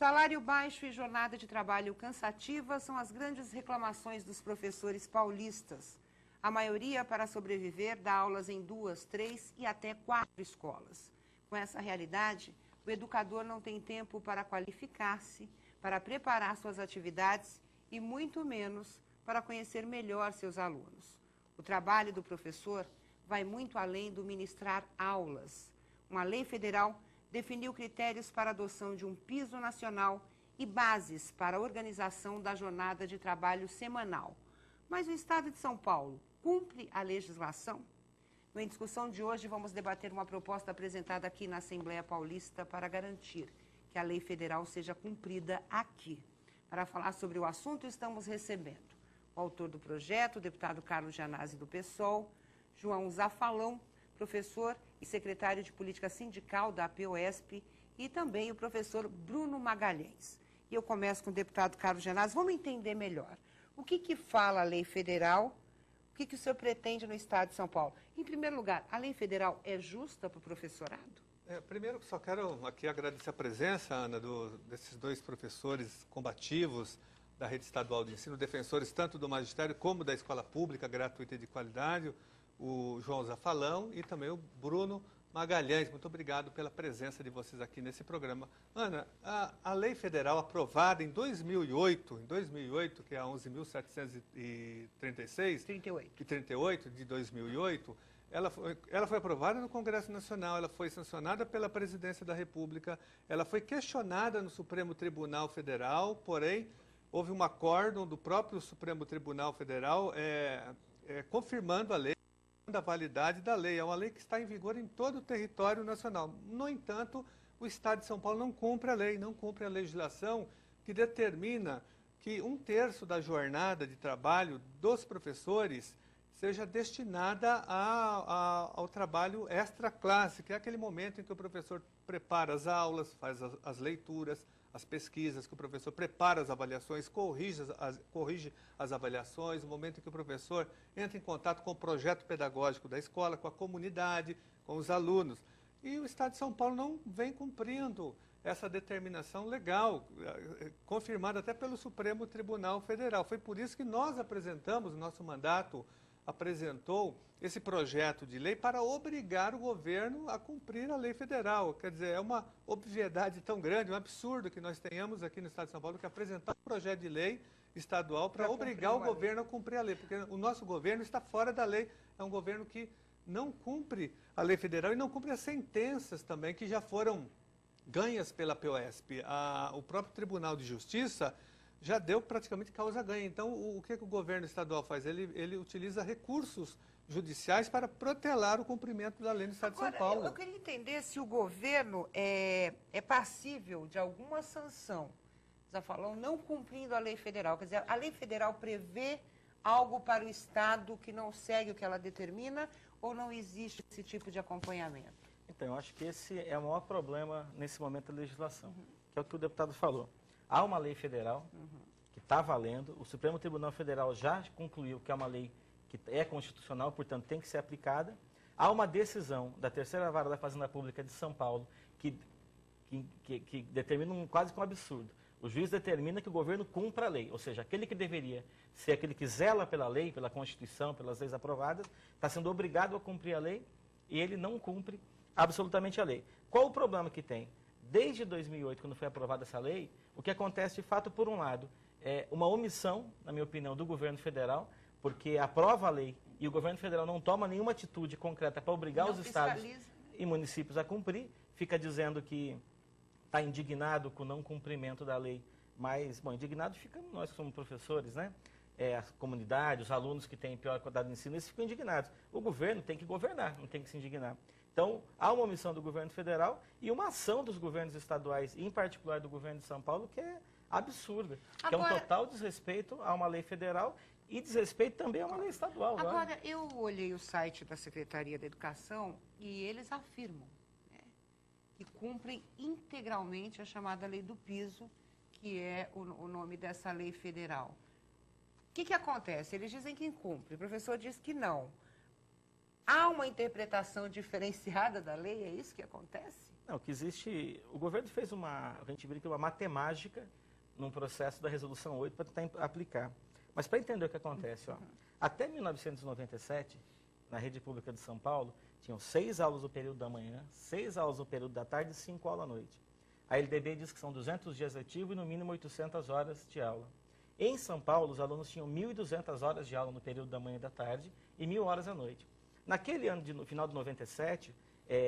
Salário baixo e jornada de trabalho cansativa são as grandes reclamações dos professores paulistas. A maioria, para sobreviver, dá aulas em 2, 3 e até 4 escolas. Com essa realidade, o educador não tem tempo para qualificar-se, para preparar suas atividades e muito menos para conhecer melhor seus alunos. O trabalho do professor vai muito além do ministrar aulas. Uma lei federal definiu critérios para a adoção de um piso nacional e bases para a organização da jornada de trabalho semanal. Mas o Estado de São Paulo cumpre a legislação? No Em Discussão de hoje, vamos debater uma proposta apresentada aqui na Assembleia Paulista para garantir que a lei federal seja cumprida aqui. Para falar sobre o assunto, estamos recebendo o autor do projeto, o deputado Carlos Gianazzi, do PSOL, João Zafalão, professor e secretário de Política Sindical da APOESP, e também o professor Bruno Magalhães. E eu começo com o deputado Carlos Gianazzi. Vamos entender melhor. O que fala a lei federal? O que o senhor pretende no Estado de São Paulo? Em primeiro lugar, a lei federal é justa para o professorado? Primeiro, só quero aqui agradecer a presença, Ana, desses dois professores combativos da rede estadual de ensino, defensores tanto do magistério como da escola pública gratuita e de qualidade, o João Zafalão e também o Bruno Magalhães. Muito obrigado pela presença de vocês aqui nesse programa. Ana, a lei federal aprovada em 2008, que é a 11.736 e 38 de 2008, ela foi aprovada no Congresso Nacional, ela foi sancionada pela Presidência da República, ela foi questionada no Supremo Tribunal Federal, porém, houve um acórdão do próprio Supremo Tribunal Federal confirmando a lei, da validade da lei. É uma lei que está em vigor em todo o território nacional. No entanto, o Estado de São Paulo não cumpre a lei, não cumpre a legislação que determina que 1/3 da jornada de trabalho dos professores seja destinada ao trabalho extra-classe, que é aquele momento em que o professor prepara as aulas, faz as leituras, as pesquisas, que o professor prepara as avaliações, corrige as avaliações, o momento em que o professor entra em contato com o projeto pedagógico da escola, com a comunidade, com os alunos. E o Estado de São Paulo não vem cumprindo essa determinação legal, confirmada até pelo Supremo Tribunal Federal. Foi por isso que nós apresentamos, nosso mandato apresentou esse projeto de lei para obrigar o governo a cumprir a lei federal. Quer dizer, é uma obviedade tão grande, um absurdo que nós tenhamos aqui no Estado de São Paulo que apresentar um projeto de lei estadual para obrigar o governo a cumprir a lei, porque o nosso governo está fora da lei, é um governo que não cumpre a lei federal e não cumpre as sentenças também que já foram ganhas pela POESP. O próprio Tribunal de Justiça já deu praticamente causa ganha. Então, o que o governo estadual faz? Ele utiliza recursos judiciais para protelar o cumprimento da lei no Estado de São Paulo. Eu queria entender se o governo é passível de alguma sanção, Zafalão, não cumprindo a lei federal. Quer dizer, a lei federal prevê algo para o Estado que não segue o que ela determina ou não existe esse tipo de acompanhamento? Então, eu acho que esse é o maior problema nesse momento da legislação, que é o que o deputado falou. Há uma lei federal que está valendo, o Supremo Tribunal Federal já concluiu que é uma lei que é constitucional, portanto tem que ser aplicada. Há uma decisão da Terceira Vara da Fazenda Pública de São Paulo que determina quase que um absurdo. O juiz determina que o governo cumpra a lei, ou seja, aquele que deveria ser aquele que zela pela lei, pela Constituição, pelas leis aprovadas, está sendo obrigado a cumprir a lei e ele não cumpre absolutamente a lei. Qual o problema que tem? Desde 2008, quando foi aprovada essa lei, o que acontece de fato, por um lado, é uma omissão, na minha opinião, do governo federal, porque aprova a lei e o governo federal não toma nenhuma atitude concreta para obrigar os estados e municípios a cumprir, fica dizendo que está indignado com o não cumprimento da lei, mas, bom, indignado ficamos nós que somos professores, né? A comunidade, os alunos que têm pior qualidade de ensino, eles ficam indignados. O governo tem que governar, não tem que se indignar. Então, há uma omissão do governo federal e uma ação dos governos estaduais, em particular do governo de São Paulo, que é absurda. Que é um total desrespeito a uma lei federal e desrespeito também a uma lei estadual. Agora, eu olhei o site da Secretaria da Educação e eles afirmam, né, que cumprem integralmente a chamada Lei do Piso, que é o nome dessa lei federal. O que acontece? Eles dizem que cumpre, o professor diz que não. há uma interpretação diferenciada da lei? É isso que acontece? Não, que existe... O governo fez a gente brinca, uma matemática num processo da Resolução 8 para tentar aplicar. Mas para entender o que acontece, ó, até 1997, na rede pública de São Paulo, tinham 6 aulas no período da manhã, 6 aulas no período da tarde e 5 aulas à noite. A LDB diz que são 200 dias letivos e no mínimo 800 horas de aula. Em São Paulo, os alunos tinham 1.200 horas de aula no período da manhã e da tarde e 1.000 horas à noite. Naquele ano, no final de 97,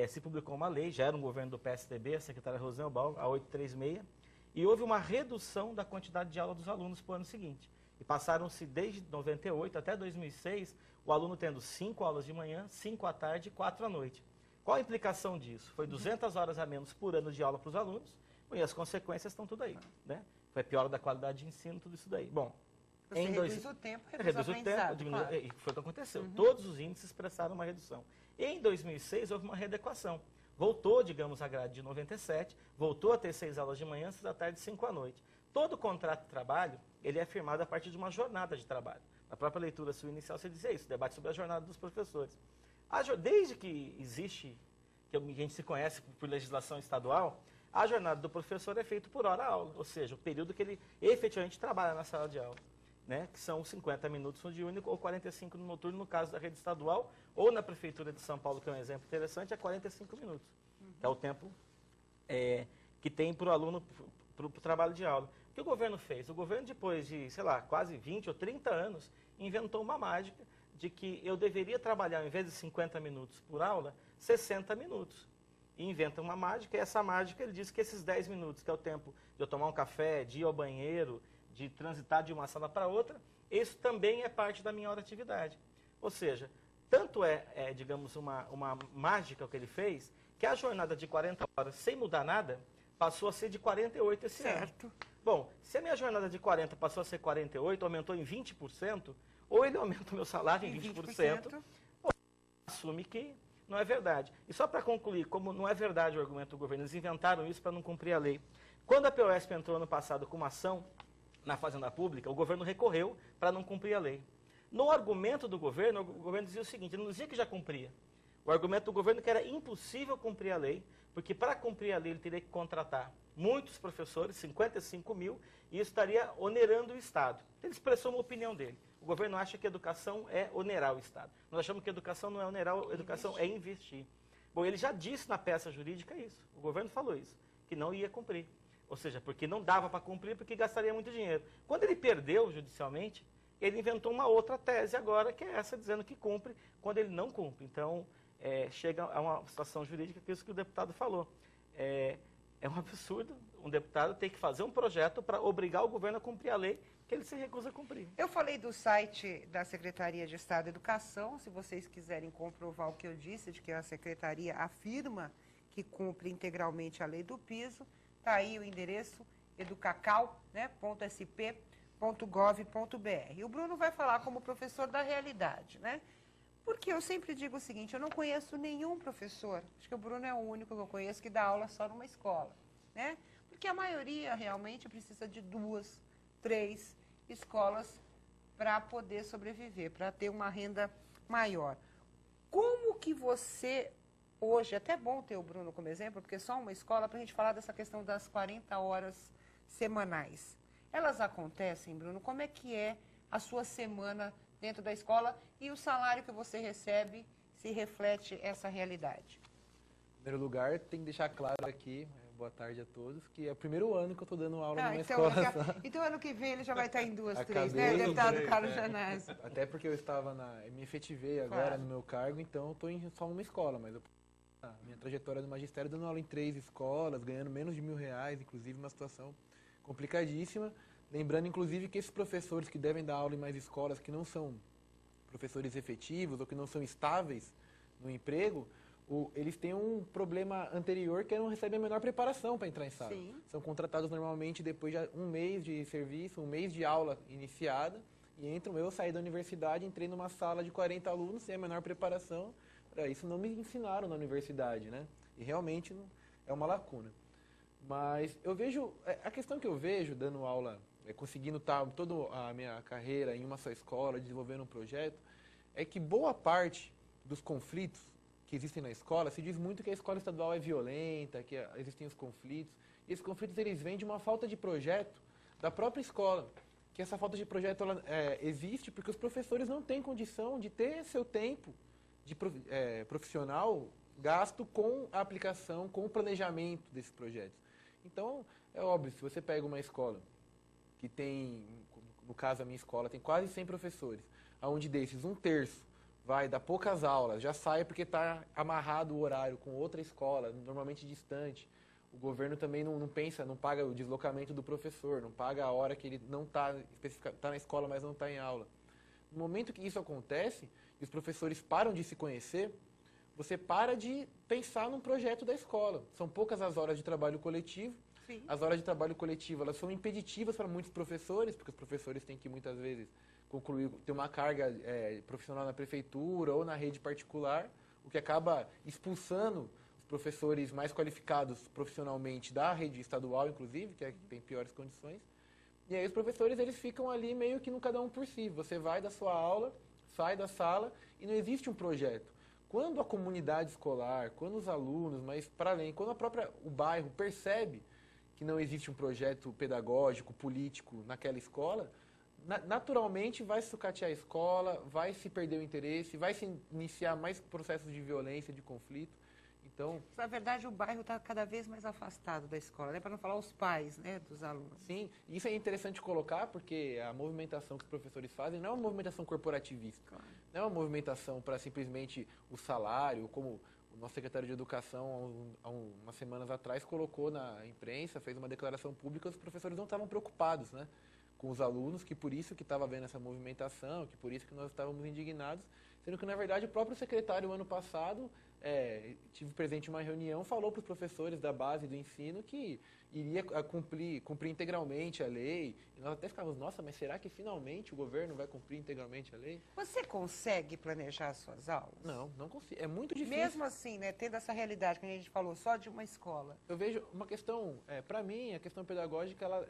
se publicou uma lei, já era um governo do PSDB, a secretária Rosenbaum, a 836, e houve uma redução da quantidade de aula dos alunos para o ano seguinte. E passaram-se desde 98 até 2006, o aluno tendo 5 aulas de manhã, 5 à tarde e 4 à noite. Qual a implicação disso? Foi 200 horas a menos por ano de aula para os alunos, e as consequências estão tudo aí, né? Foi a piora da qualidade de ensino, tudo isso daí. Bom, você reduz o tempo, reduz o tempo, diminui, claro. E foi o que aconteceu. Todos os índices expressaram uma redução. Em 2006, houve uma readequação. Voltou, digamos, a grade de 97, voltou a ter 6 aulas de manhã, 6 da tarde e 5 à noite. Todo contrato de trabalho, ele é firmado a partir de uma jornada de trabalho. Na própria leitura sua inicial, você dizia isso, debate sobre a jornada dos professores. Desde que existe, que a gente se conhece por legislação estadual, a jornada do professor é feita por hora-aula, ou seja, o período que ele efetivamente trabalha na sala de aula, né? Que são 50 minutos no dia único ou 45 no noturno, no caso da rede estadual, ou na Prefeitura de São Paulo, que é um exemplo interessante, é 45 minutos, que é o tempo que tem para o aluno, para o trabalho de aula. O que o governo fez? O governo, depois de, sei lá, quase 20 ou 30 anos, inventou uma mágica de que eu deveria trabalhar, ao invés de 50 minutos por aula, 60 minutos. E inventa uma mágica, e essa mágica, ele diz que esses 10 minutos, que é o tempo de eu tomar um café, de ir ao banheiro, de transitar de uma sala para outra, isso também é parte da minha hora de atividade. Ou seja, tanto digamos, uma mágica o que ele fez, que a jornada de 40 horas, sem mudar nada, passou a ser de 48 esse ano. Bom, se a minha jornada de 40 passou a ser 48, aumentou em 20%, ou ele aumenta o meu salário em 20%, ou assume que não é verdade. E só para concluir, como não é verdade o argumento do governo, eles inventaram isso para não cumprir a lei. Quando a POSP entrou ano passado com uma ação na Fazenda Pública, o governo recorreu para não cumprir a lei. No argumento do governo, o governo dizia o seguinte, ele não dizia que já cumpria. O argumento do governo é que era impossível cumprir a lei, porque para cumprir a lei ele teria que contratar muitos professores, 55 mil, e isso estaria onerando o Estado. Ele expressou uma opinião dele. O governo acha que a educação é onerar o Estado. Nós achamos que a educação não é onerar, a educação é investir. Bom, ele já disse na peça jurídica isso. O governo falou isso, que não ia cumprir. Ou seja, porque não dava para cumprir, porque gastaria muito dinheiro. Quando ele perdeu judicialmente, ele inventou uma outra tese agora, que é essa, dizendo que cumpre quando ele não cumpre. Então, chega a uma situação jurídica, que é isso que o deputado falou. É um absurdo um deputado ter que fazer um projeto para obrigar o governo a cumprir a lei que ele se recusa a cumprir. Eu falei do site da Secretaria de Estado de Educação, se vocês quiserem comprovar o que eu disse, de que a Secretaria afirma que cumpre integralmente a lei do piso, está aí o endereço educacal.sp.gov.br. E o Bruno vai falar como professor da realidade, né? Porque eu sempre digo o seguinte, eu não conheço nenhum professor, acho que o Bruno é o único que eu conheço que dá aula só numa escola, né? Porque a maioria realmente precisa de 2, 3 escolas para poder sobreviver, para ter uma renda maior. Como que você, hoje, é até bom ter o Bruno como exemplo, porque só uma escola, para a gente falar dessa questão das 40 horas semanais. Elas acontecem, Bruno? Como é que é a sua semana dentro da escola e o salário que você recebe se reflete essa realidade? Em primeiro lugar, tem que deixar claro aqui, boa tarde a todos, que é o primeiro ano que eu estou dando aula numa escola. Então, ano que vem ele já vai estar em 2, 3, né, deputado Carlos Janásio? Até porque eu estava me efetivei agora no meu cargo, então eu estou só numa escola, mas minha trajetória no magistério dando aula em 3 escolas, ganhando menos de R$1.000, inclusive uma situação complicadíssima. Lembrando, inclusive, que esses professores que devem dar aula em mais escolas, que não são professores efetivos ou que não são estáveis no emprego, eles têm um problema anterior que é não recebem a menor preparação para entrar em sala. Sim. São contratados normalmente depois de 1 mês de serviço, 1 mês de aula iniciada, e entram, eu saí da universidade, entrei numa sala de 40 alunos sem a menor preparação. Isso não me ensinaram na universidade, né? E realmente é uma lacuna. Mas eu vejo, a questão que eu vejo dando aula, conseguindo estar toda a minha carreira em uma só escola, desenvolvendo um projeto, é que boa parte, dos conflitos que existem na escola, se diz muito que a escola estadual é violenta, que existem os conflitos. E esses conflitos eles vêm de uma falta de projeto da própria escola. Que essa falta de projeto ela, existe porque os professores não têm condição de ter seu tempo de profissional gasto com a aplicação, com o planejamento desses projetos. Então, é óbvio, se você pega uma escola que tem, no caso a minha escola, tem quase 100 professores, onde desses um terço vai dar poucas aulas, já sai porque está amarrado o horário com outra escola, normalmente distante. O governo também não pensa, não paga o deslocamento do professor, não paga a hora que ele não está na escola, mas não está em aula. No momento que isso acontece, e os professores param de se conhecer, você para de pensar num projeto da escola. São poucas as horas de trabalho coletivo. Sim. As horas de trabalho coletivo elas são impeditivas para muitos professores, porque os professores têm que muitas vezes concluir, ter uma carga profissional na prefeitura ou na rede particular, o que acaba expulsando os professores mais qualificados profissionalmente da rede estadual, inclusive, que tem piores condições. E aí os professores eles ficam ali meio que no cada um por si. Você vai da sua aula, sai da sala e não existe um projeto. Quando a comunidade escolar, quando os alunos, mas para além, quando o bairro percebe que não existe um projeto pedagógico, político naquela escola, naturalmente vai sucatear a escola, vai se perder o interesse, vai se iniciar mais processos de violência, de conflito. Então, na verdade, o bairro está cada vez mais afastado da escola, né? Para não falar os pais, né, dos alunos. Sim, isso é interessante colocar porque a movimentação que os professores fazem não é uma movimentação corporativista. Claro. Não é uma movimentação para simplesmente o salário, como o nosso secretário de Educação, há umas semanas atrás, colocou na imprensa, fez uma declaração pública, os professores não estavam preocupados, né, com os alunos, que por isso que estava havendo essa movimentação, que por isso que nós estávamos indignados, sendo que, na verdade, o próprio secretário, ano passado, tive presente em uma reunião, falou para os professores da base do ensino que iria cumprir integralmente a lei. E nós até ficávamos, nossa, mas será que finalmente o governo vai cumprir integralmente a lei? Você consegue planejar as suas aulas? Não consigo. É muito difícil. Mesmo assim, né, tendo essa realidade que a gente falou, só de uma escola. Eu vejo uma questão, para mim, a questão pedagógica, ela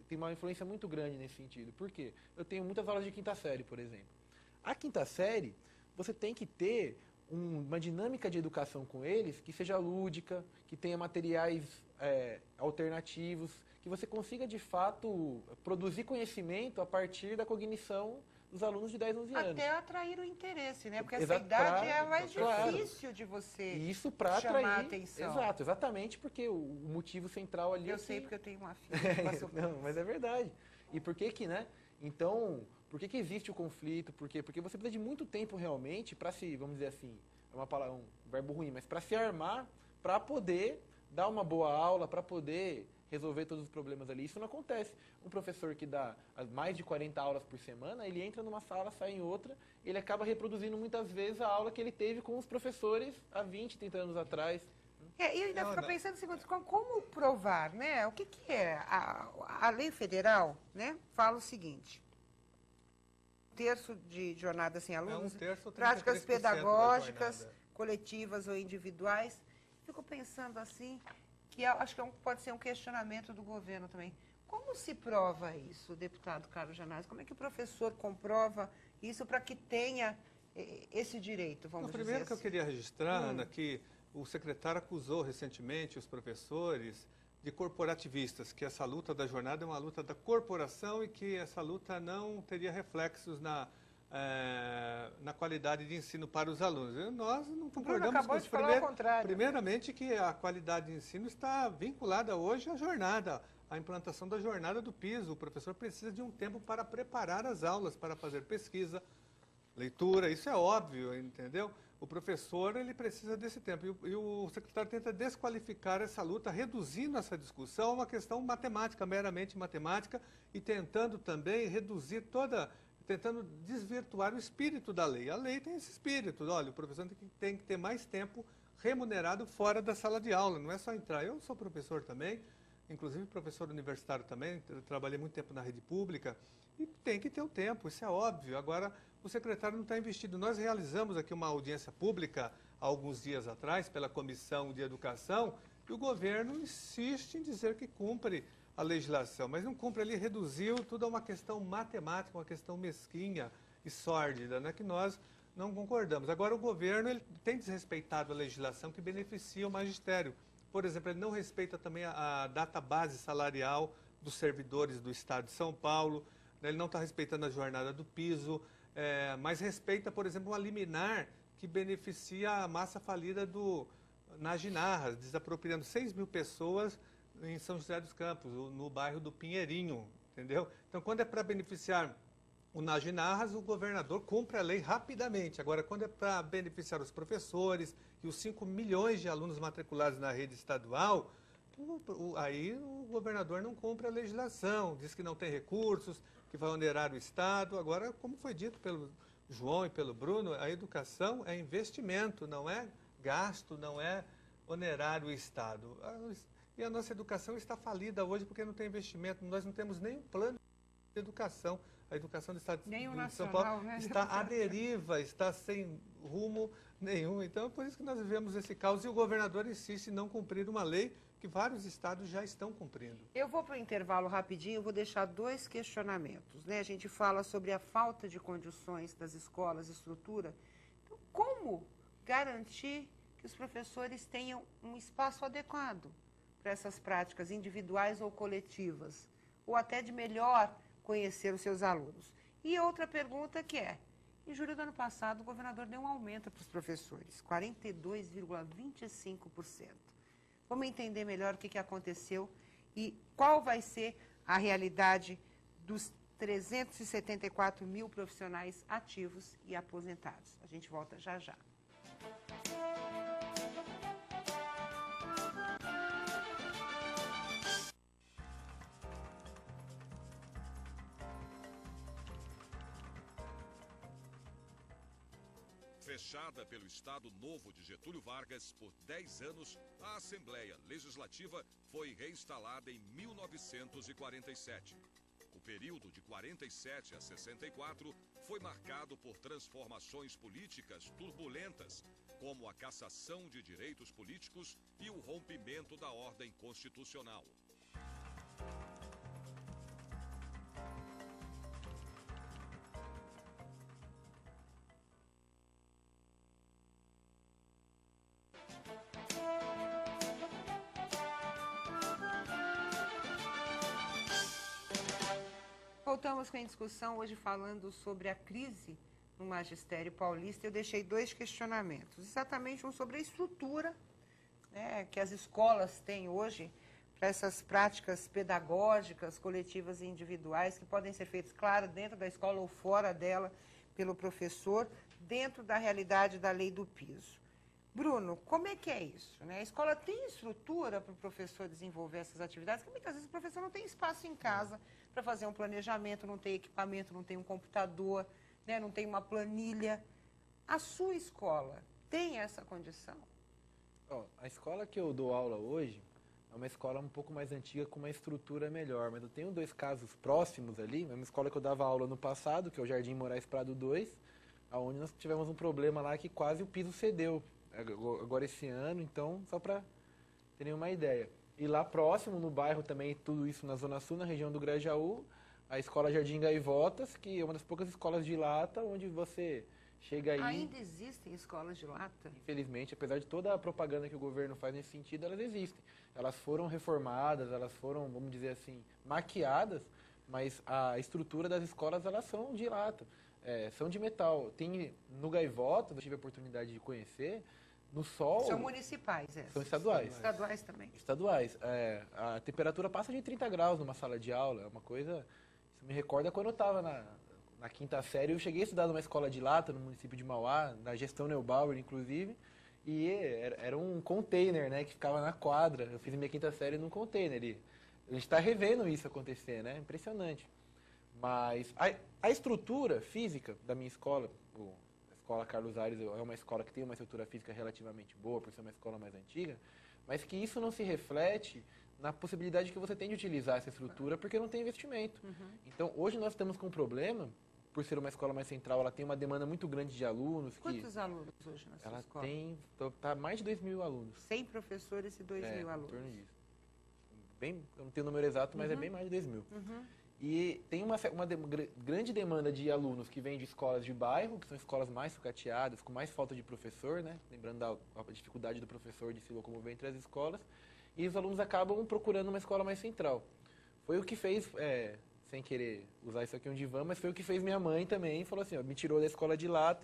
tem uma influência muito grande nesse sentido. Por quê? Eu tenho muitas aulas de quinta série, por exemplo. A quinta série, você tem que ter uma dinâmica de educação com eles que seja lúdica, que tenha materiais alternativos, que você consiga, de fato, produzir conhecimento a partir da cognição dos alunos de 10, 11 anos. Até atrair o interesse, né? Porque essa idade é a mais difícil de você isso pra chamar atrair, a atenção. Exato, exatamente porque o motivo central ali Eu sei porque eu tenho uma filha que passou por Não, mas é verdade. E por que, né? Então, por que existe o conflito? Por quê? Porque você precisa de muito tempo realmente para se, vamos dizer assim, é uma palavra, um verbo ruim, mas para se armar, para poder dar uma boa aula, para poder resolver todos os problemas ali. Isso não acontece. Um professor que dá mais de 40 aulas por semana, ele entra numa sala, sai em outra, ele acaba reproduzindo muias vezes a aula que ele teve com os professores há 20, 30 anos atrás. E ainda fica pensando assim, como provar, né? O que é? A lei federal, né, fala o seguinte: um terço de jornada sem alunos, práticas pedagógicas, coletivas ou individuais. Fico pensando assim, que acho que pode ser um questionamento do governo também. Como se prova isso, deputado Carlos Janazzi? Como é que o professor comprova isso para que tenha esse direito, vamos dizer assim? Primeiro que eu queria registrar, Ana, que o secretário acusou recentemente os professores de corporativistas, que essa luta da jornada é uma luta da corporação e que essa luta não teria reflexos na qualidade de ensino para os alunos. Nós não concordamos com isso. Primeiramente que a qualidade de ensino está vinculada hoje à jornada, à implantação da jornada do piso. O professor precisa de um tempo para preparar as aulas, para fazer pesquisa, leitura, isso é óbvio, entendeu? O professor ele precisa desse tempo e o secretário tenta desqualificar essa luta, reduzindo essa discussão a uma questão matemática, meramente matemática, e tentando também tentando desvirtuar o espírito da lei. A lei tem esse espírito, olha, o professor tem que ter mais tempo remunerado fora da sala de aula, não é só entrar. Eu sou professor também, inclusive professor universitário também, trabalhei muito tempo na rede pública, e tem que ter o tempo, isso é óbvio. Agora, o secretário não está investido. Nós realizamos aqui uma audiência pública há alguns dias atrás, pela Comissão de Educação, e o governo insiste em dizer que cumpre a legislação, mas não cumpre. Ele reduziu tudo a uma questão matemática, uma questão mesquinha e sórdida, né, que nós não concordamos. Agora, o governo ele tem desrespeitado a legislação que beneficia o magistério. Por exemplo, ele não respeita também a data base salarial dos servidores do Estado de São Paulo, né? Ele não está respeitando a jornada do piso, mas respeita, por exemplo, uma liminar que beneficia a massa falida do Naginarras, desapropriando 6 mil pessoas em São José dos Campos, no bairro do Pinheirinho, entendeu? Então, quando é para beneficiar o Naginarras, o governador cumpre a lei rapidamente. Agora, quando é para beneficiar os professores e os 5 milhões de alunos matriculados na rede estadual, aí o governador não cumpre a legislação, diz que não tem recursos, que vai onerar o Estado. Agora, como foi dito pelo João e pelo Bruno, a educação é investimento, não é gasto, não é onerar o Estado. E a nossa educação está falida hoje porque não tem investimento. Nós não temos nem um plano de educação. A educação do Estado de São Paulo, né, está à deriva, está sem rumo nenhum. Então, é por isso que nós vivemos esse caos e o governador insiste em não cumprir uma lei que vários estados já estão cumprindo. Eu vou para o intervalo rapidinho, vou deixar 2 questionamentos, né? A gente fala sobre a falta de condições das escolas, estrutura. Então, como garantir que os professores tenham um espaço adequado para essas práticas individuais ou coletivas, ou até de melhor conhecer os seus alunos? E outra pergunta que é, em julho do ano passado, o governador deu um aumento para os professores, 42,25%. Vamos entender melhor o que aconteceu e qual vai ser a realidade dos 374 mil profissionais ativos e aposentados. A gente volta já já. Fechada pelo Estado Novo de Getúlio Vargas por 10 anos, a Assembleia Legislativa foi reinstalada em 1947. O período de 47 a 64 foi marcado por transformações políticas turbulentas, como a cassação de direitos políticos e o rompimento da ordem constitucional. Voltamos com a discussão hoje falando sobre a crise no magistério paulista. Eu deixei 2 questionamentos, exatamente um sobre a estrutura, né, que as escolas têm hoje para essas práticas pedagógicas, coletivas e individuais, que podem ser feitas, claro, dentro da escola ou fora dela, pelo professor, dentro da realidade da lei do piso. Bruno, como é que é isso, né? A escola tem estrutura para o professor desenvolver essas atividades, porque muitas vezes o professor não tem espaço em casa para fazer um planejamento, não tem equipamento, não tem um computador, né? Não tem uma planilha. A sua escola tem essa condição? A escola que eu dou aula hoje é uma escola um pouco mais antiga, com uma estrutura melhor, mas eu tenho 2 casos próximos ali, uma escola que eu dava aula no passado, que é o Jardim Moraes Prado 2, onde nós tivemos um problema lá que quase o piso cedeu. Agora esse ano, então, só para terem uma ideia. E lá próximo, no bairro também, tudo isso na Zona Sul, na região do Grajaú, a Escola Jardim Gaivotas, que é uma das poucas escolas de lata, onde você chega aí... Ainda existem escolas de lata? Infelizmente, apesar de toda a propaganda que o governo faz nesse sentido, elas existem. Elas foram reformadas, elas foram, vamos dizer assim, maquiadas, mas a estrutura das escolas, elas são de lata, são de metal. Tem no Gaivotas, eu tive a oportunidade de conhecer... No sol... São municipais, essas? São estaduais. Estaduais também. Estaduais. A temperatura passa de 30 graus numa sala de aula. É uma coisa... Isso me recorda quando eu estava na 5ª série. Eu cheguei a estudar numa escola de lata no município de Mauá, na gestão Neubauer, inclusive. E era um container, né, que ficava na quadra. Eu fiz minha 5ª série num container. E a gente está revendo isso acontecer, né? Impressionante. Mas a estrutura física da minha escola... A escola Carlos Aires é uma escola que tem uma estrutura física relativamente boa, por ser uma escola mais antiga, mas que isso não se reflete na possibilidade que você tem de utilizar essa estrutura, porque não tem investimento. Então, hoje nós estamos com um problema, por ser uma escola mais central, ela tem uma demanda muito grande de alunos. Quantos alunos hoje na sua escola? Ela tem mais de 2 mil alunos. 100 professores e 2 mil alunos. Em torno disso. Eu não tenho o número exato, mas é bem mais de 2 mil. E tem grande demanda de alunos que vêm de escolas de bairro, que são escolas mais sucateadas, com mais falta de professor, né? Lembrando da dificuldade do professor de se locomover entre as escolas. E os alunos acabam procurando uma escola mais central. Foi o que fez, sem querer usar isso aqui onde vamos, mas foi o que fez minha mãe também. Falou assim, ó, me tirou da escola de lá,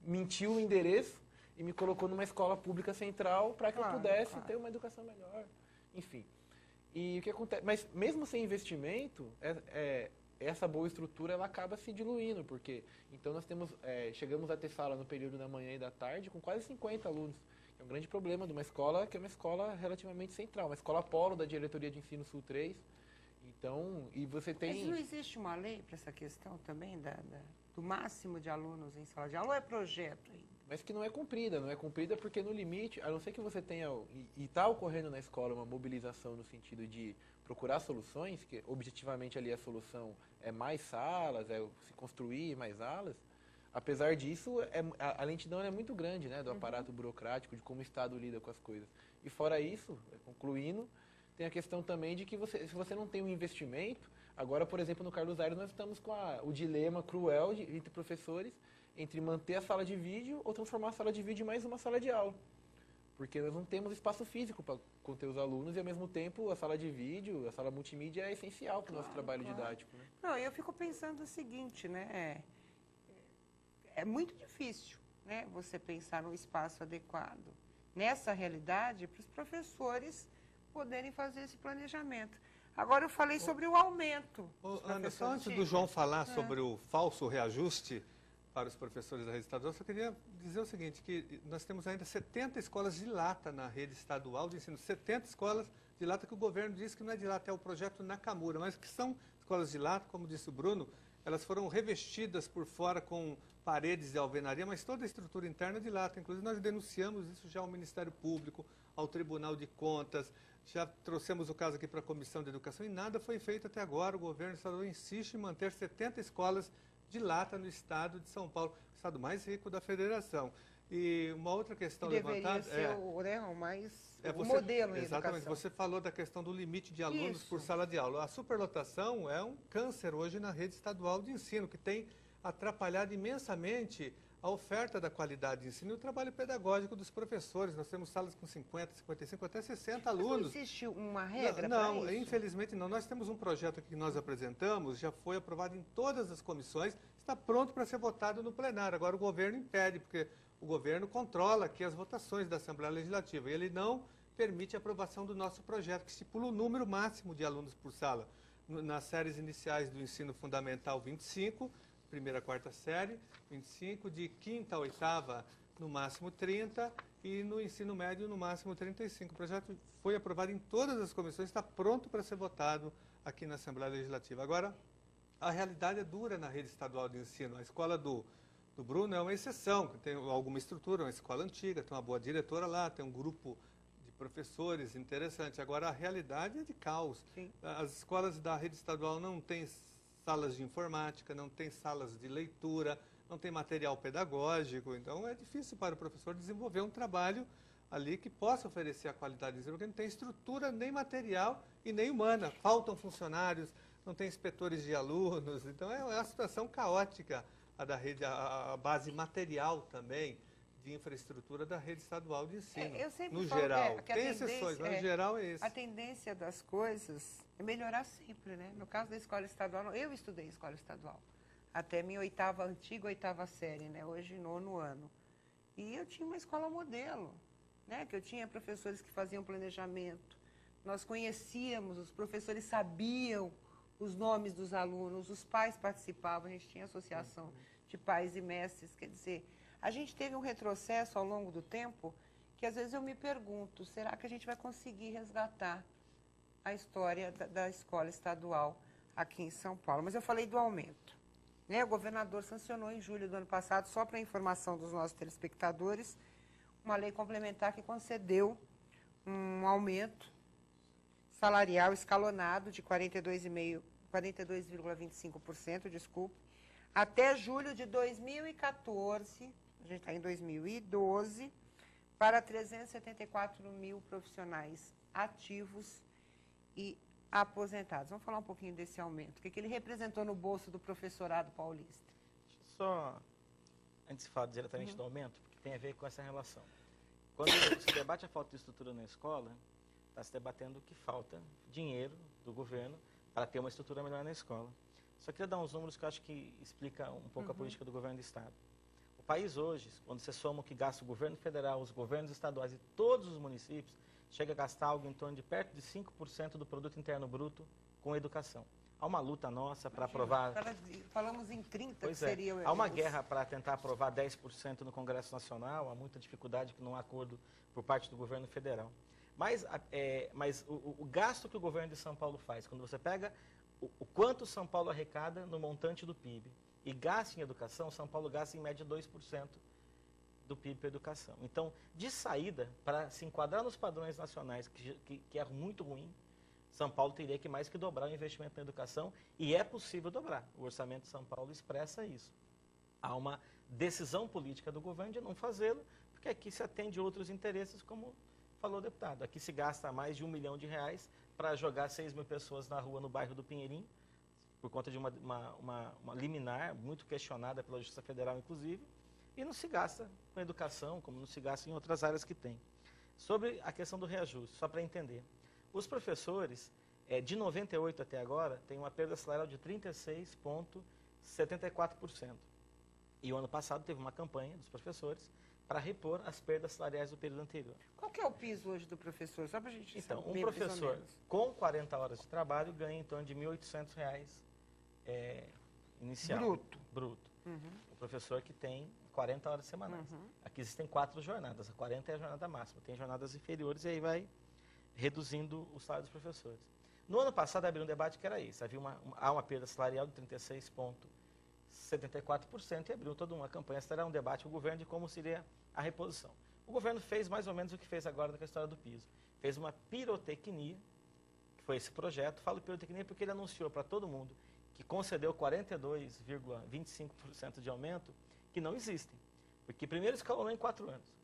mentiu o endereço e me colocou numa escola pública central para que eu pudesse ter uma educação melhor. Enfim. E o que acontece? Mas mesmo sem investimento, essa boa estrutura ela acaba se diluindo, porque então nós chegamos a ter sala no período da manhã e da tarde com quase 50 alunos. É um grande problema de uma escola que é uma escola relativamente central, uma escola polo da Diretoria de Ensino Sul 3. Então, e você tem... Mas não existe uma lei para essa questão também do máximo de alunos em sala de aula ou é projeto ainda? Mas que não é cumprida porque no limite, a não ser que você tenha, e está ocorrendo na escola uma mobilização no sentido de procurar soluções, que objetivamente ali a solução é mais salas, é se construir mais alas, apesar disso, a lentidão é muito grande, né, do aparato burocrático, de como o Estado lida com as coisas. E fora isso, concluindo, tem a questão também de que se você não tem um investimento, agora, por exemplo, no Carlos Aires nós estamos com o dilema cruel entre professores, entre manter a sala de vídeo ou transformar a sala de vídeo em mais uma sala de aula. Porque nós não temos espaço físico para conter os alunos e, ao mesmo tempo, a sala de vídeo, a sala multimídia é essencial para o nosso trabalho didático. Né? Não, eu fico pensando o seguinte, né? É muito difícil, né, você pensar num espaço adequado nessa realidade para os professores poderem fazer esse planejamento. Agora eu falei sobre o aumento. Ana, só antes do João falar sobre o falso reajuste para os professores da rede estadual, eu só queria dizer o seguinte, que nós temos ainda 70 escolas de lata na rede estadual de ensino, 70 escolas de lata que o governo diz que não é de lata, é o projeto Nakamura, mas que são escolas de lata, como disse o Bruno, elas foram revestidas por fora com paredes de alvenaria, mas toda a estrutura interna é de lata. Inclusive, nós denunciamos isso já ao Ministério Público, ao Tribunal de Contas, já trouxemos o caso aqui para a Comissão de Educação e nada foi feito até agora. O governo estadual insiste em manter 70 escolas de lata no estado de São Paulo, o estado mais rico da federação. E uma outra questão levantada... Deveria ser o modelo em exatamente, educação. você falou da questão do limite de alunos por sala de aula. A superlotação é um câncer hoje na rede estadual de ensino, que tem atrapalhado imensamente a oferta da qualidade de ensino e o trabalho pedagógico dos professores. Nós temos salas com 50, 55, até 60 alunos. Mas não existe uma regra Não, para isso? Infelizmente não. Nós temos um projeto aqui que nós apresentamos, já foi aprovado em todas as comissões, está pronto para ser votado no plenário. Agora o governo impede, porque o governo controla aqui as votações da Assembleia Legislativa e ele não permite a aprovação do nosso projeto, que estipula o número máximo de alunos por sala. Nas séries iniciais do ensino fundamental, 25, primeira a quarta série, 25, de quinta a oitava, no máximo 30, e no ensino médio, no máximo 35. O projeto foi aprovado em todas as comissões, está pronto para ser votado aqui na Assembleia Legislativa. Agora, a realidade é dura na rede estadual de ensino. A escola do Bruno é uma exceção, tem alguma estrutura, uma escola antiga, tem uma boa diretora lá, tem um grupo de professores interessante. Agora, a realidade é de caos. Sim. As escolas da rede estadual não têm salas de informática, não tem salas de leitura, não tem material pedagógico, então é difícil para o professor desenvolver um trabalho ali que possa oferecer a qualidade de ensino, porque não tem estrutura nem material e nem humana, faltam funcionários, não tem inspetores de alunos, então é uma situação caótica a da rede, a base material também de infraestrutura da rede estadual de ensino, eu sempre no falo geral. que a Tem tendência exceções, mas no geral é esse. A tendência das coisas é melhorar sempre, né? No caso da escola estadual, eu estudei escola estadual, até minha antiga oitava série, né? Hoje 9º ano. E eu tinha uma escola modelo, né? Que eu tinha professores que faziam planejamento, nós conhecíamos, os professores sabiam os nomes dos alunos, os pais participavam, a gente tinha associação de pais e mestres, quer dizer, a gente teve um retrocesso ao longo do tempo que às vezes eu me pergunto, será que a gente vai conseguir resgatar a história da escola estadual aqui em São Paulo? Mas eu falei do aumento, né? O governador sancionou em julho do ano passado, só para a informação dos nossos telespectadores, uma lei complementar que concedeu um aumento salarial escalonado de 42,25%, desculpe, até julho de 2014, a gente está em 2012, para 374 mil profissionais ativos e aposentados. Vamos falar um pouquinho desse aumento. O que ele representou no bolso do professorado paulista? Só, antes de falar diretamente do aumento, porque tem a ver com essa relação. Quando se debate a falta de estrutura na escola, está se debatendo que falta dinheiro do governo para ter uma estrutura melhor na escola. Só queria dar uns números que eu acho que explica um pouco a política do governo do Estado. O país hoje, quando você soma o que gasta o governo federal, os governos estaduais e todos os municípios, chega a gastar algo em torno de perto de 5% do produto interno bruto com educação. Há uma luta nossa para aprovar... Falamos em 30%, pois que seria... Há uma guerra para tentar aprovar 10% no Congresso Nacional, há muita dificuldade que não há acordo por parte do governo federal. Mas o gasto que o governo de São Paulo faz, quando você pega o quanto São Paulo arrecada no montante do PIB e gasta em educação, São Paulo gasta em média 2% do PIB para educação. Então, de saída, para se enquadrar nos padrões nacionais, que é muito ruim, São Paulo teria que mais que dobrar o investimento na educação, e é possível dobrar. O orçamento de São Paulo expressa isso. Há uma decisão política do governo de não fazê-lo, porque aqui se atende outros interesses, como falou o deputado. Aqui se gasta mais de R$1 milhão para jogar 6 mil pessoas na rua no bairro do Pinheirinho, por conta de uma liminar muito questionada pela Justiça Federal, inclusive, e não se gasta com educação, como não se gasta em outras áreas que tem. Sobre a questão do reajuste, só para entender. Os professores, de 98 até agora, têm uma perda salarial de 36,74%. E o ano passado teve uma campanha dos professores para repor as perdas salariais do período anterior. Qual que é o piso hoje do professor? Só para a gente então, saber. Um professor com 40 horas de trabalho ganha em torno de R$ 1.800 inicial. Bruto. O professor que tem 40 horas semanais. Aqui existem 4 jornadas. A 40 é a jornada máxima. Tem jornadas inferiores e aí vai reduzindo o salário dos professores. No ano passado abriu um debate que era esse. Há uma perda salarial de 36,74% e abriu toda uma campanha. Será um debate com o governo de como seria a reposição. O governo fez mais ou menos o que fez agora com a história do piso. Fez uma pirotecnia, que foi esse projeto. Falo pirotecnia porque ele anunciou para todo mundo que concedeu 42,25% de aumento, que não existem. Porque primeiro escalonou em 4 anos.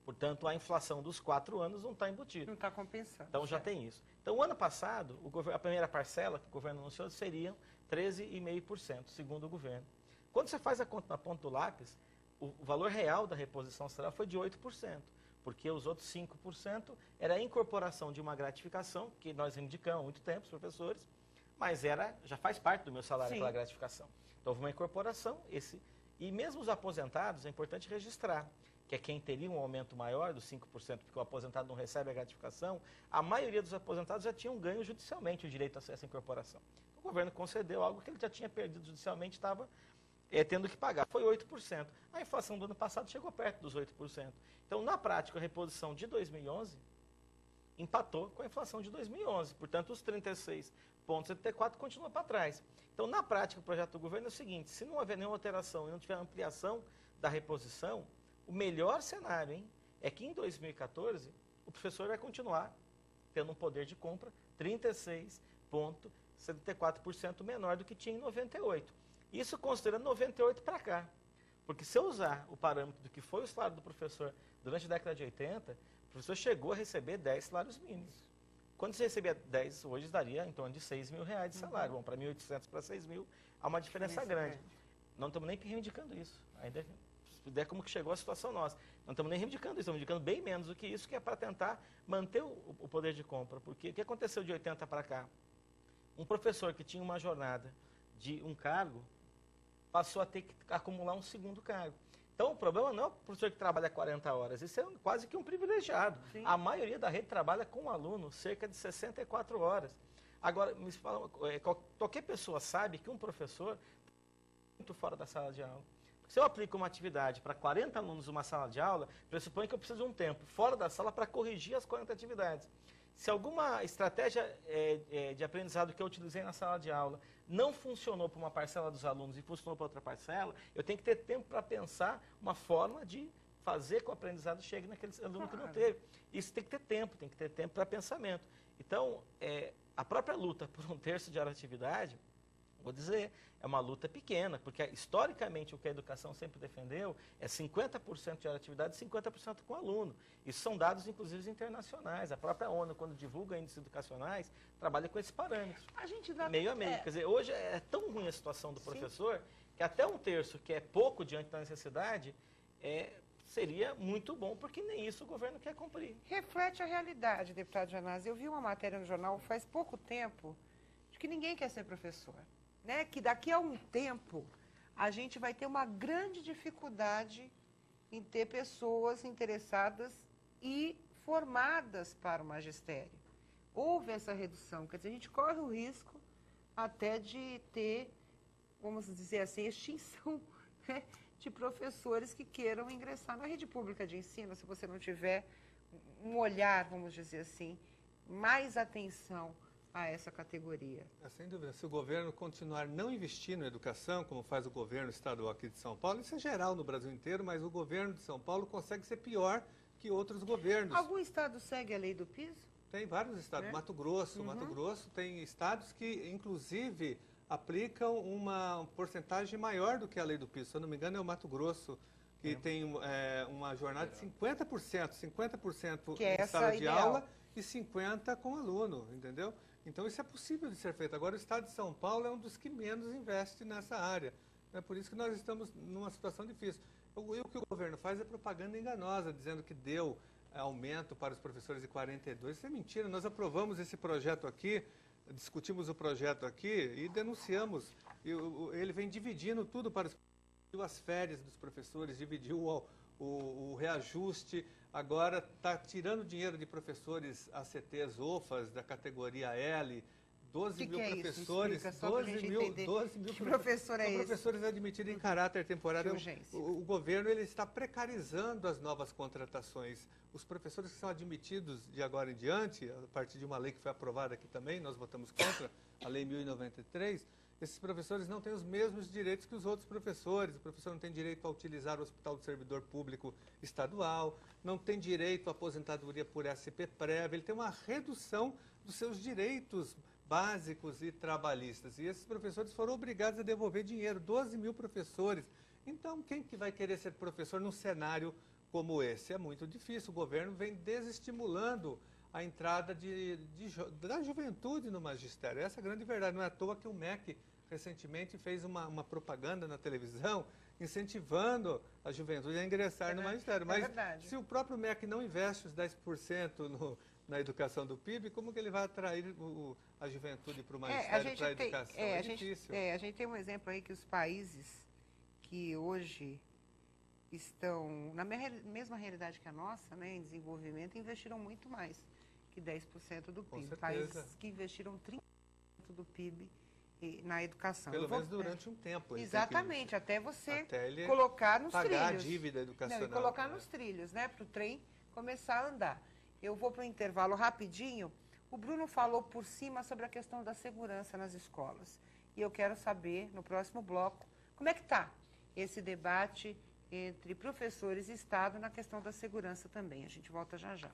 Portanto, a inflação dos 4 anos não está embutida. Não está compensando. Então, já tem isso. Então, o ano passado, a primeira parcela que o governo anunciou seriam 13,5%, segundo o governo. Quando você faz a conta na ponta do lápis, o valor real da reposição salarial foi de 8%, porque os outros 5% era a incorporação de uma gratificação, que nós indicamos há muito tempo, os professores, mas já faz parte do meu salário aquela gratificação. Então, houve uma incorporação, e mesmo os aposentados, é importante registrar, que é quem teria um aumento maior dos 5%, porque o aposentado não recebe a gratificação, a maioria dos aposentados já tinham ganho judicialmente o direito a essa incorporação. O governo concedeu algo que ele já tinha perdido judicialmente, estava tendo que pagar. Foi 8%. A inflação do ano passado chegou perto dos 8%. Então, na prática, a reposição de 2011 empatou com a inflação de 2011. Portanto, os 36,74 continuam para trás. Então, na prática, o projeto do governo é o seguinte: se não houver nenhuma alteração e não tiver ampliação da reposição, o melhor cenário é que em 2014 o professor vai continuar tendo um poder de compra 36,74% menor do que tinha em 98. Isso considerando 98 para cá. Porque se eu usar o parâmetro do que foi o salário do professor durante a década de 80, o professor chegou a receber 10 salários mínimos. Quando você recebia 10, hoje daria em torno de R$6 mil de salário. Bom, para 1.800 para 6 mil, há uma diferença grande. Não estamos nem reivindicando isso. Ainda é como que chegou a situação nossa. Não estamos nem reivindicando isso, estamos reivindicando bem menos do que isso, que é para tentar manter o poder de compra. Porque o que aconteceu de 80 para cá? Um professor que tinha uma jornada de um cargo passou a ter que acumular um segundo cargo. Então, o problema não é o professor que trabalha 40 horas, isso é quase que um privilegiado. Sim. A maioria da rede trabalha com um aluno cerca de 64 horas. Agora, me fala, qualquer pessoa sabe que um professor está muito fora da sala de aula. Se eu aplico uma atividade para 40 alunos numa sala de aula, pressupõe que eu preciso de um tempo fora da sala para corrigir as 40 atividades. Se alguma estratégia de aprendizado que eu utilizei na sala de aula não funcionou para uma parcela dos alunos e funcionou para outra parcela, eu tenho que ter tempo para pensar uma forma de fazer que o aprendizado chegue naquele aluno que não teve. Isso tem que ter tempo para pensamento. Então, a própria luta por um terço de hora de atividade, Vou dizer, é uma luta pequena, porque historicamente o que a educação sempre defendeu é 50% de atividade e 50% com o aluno. Isso são dados, inclusive, internacionais. A própria ONU, quando divulga índices educacionais, trabalha com esse parâmetro. A gente dá... Meio a meio. Quer dizer, hoje é tão ruim a situação do professor que até 1/3, que é pouco diante da necessidade, seria muito bom, porque nem isso o governo quer cumprir. Reflete a realidade, deputado Janazzi. Eu vi uma matéria no jornal faz pouco tempo de que ninguém quer ser professor. Né? Que daqui a um tempo a gente vai ter uma grande dificuldade em ter pessoas interessadas e formadas para o magistério. Houve essa redução, quer dizer, a gente corre o risco até de ter, vamos dizer assim, extinção, né, de professores que queiram ingressar na rede pública de ensino, se você não tiver um olhar, vamos dizer assim, mais atenção a essa categoria. Sem dúvida, se o governo continuar não investindo em educação, como faz o governo estadual aqui de São Paulo, isso é geral no Brasil inteiro, mas o governo de São Paulo consegue ser pior que outros governos. Algum estado segue a lei do piso? Tem vários estados, Mato Grosso, Mato Grosso tem estados que, inclusive, aplicam uma porcentagem maior do que a lei do piso. Se eu não me engano, é o Mato Grosso, que tem uma jornada de 50% que é em sala de ideal. aula e 50% com aluno, entendeu? Então, isso é possível de ser feito. Agora, o estado de São Paulo é um dos que menos investe nessa área. É por isso que nós estamos numa situação difícil. O que o governo faz é propaganda enganosa, dizendo que deu aumento para os professores de 42. Isso é mentira. Nós aprovamos esse projeto aqui, discutimos o projeto aqui e denunciamos. Ele vem dividindo tudo para as férias dos professores, dividiu o reajuste, agora está tirando dinheiro de professores ACTs, OFAs, da categoria L, 12 mil professores, 12 mil professor é esse? Professores admitidos em caráter temporário. O governo ele está precarizando as novas contratações. Os professores que são admitidos de agora em diante, a partir de uma lei que foi aprovada aqui também, nós votamos contra, a Lei 1093, esses professores não têm os mesmos direitos que os outros professores. O professor não tem direito a utilizar o Hospital do Servidor Público Estadual, não tem direito à aposentadoria por SP prévia, ele tem uma redução dos seus direitos básicos e trabalhistas. E esses professores foram obrigados a devolver dinheiro, 12 mil professores. Então, quem que vai querer ser professor num cenário como esse? É muito difícil. O governo vem desestimulando a entrada da juventude no magistério. Essa é a grande verdade. Não é à toa que o MEC recentemente fez uma propaganda na televisão incentivando a juventude a ingressar no magistério. Mas se o próprio MEC não investe os 10% na educação do PIB, como que ele vai atrair a juventude para o magistério, para a educação? É difícil. A gente tem um exemplo aí que os países que hoje estão na mesma realidade que a nossa, né, em desenvolvimento, investiram muito mais que 10% do PIB. Países que investiram 30% do PIB na educação. Pelo menos durante um tempo. Exatamente, até você colocar nos trilhos. Pagar a dívida educacional. Não, e colocar nos trilhos, né, para o trem começar a andar. Eu vou para o intervalo rapidinho. O Bruno falou por cima sobre a questão da segurança nas escolas. E eu quero saber, no próximo bloco, como é que está esse debate entre professores e Estado na questão da segurança também. A gente volta já já.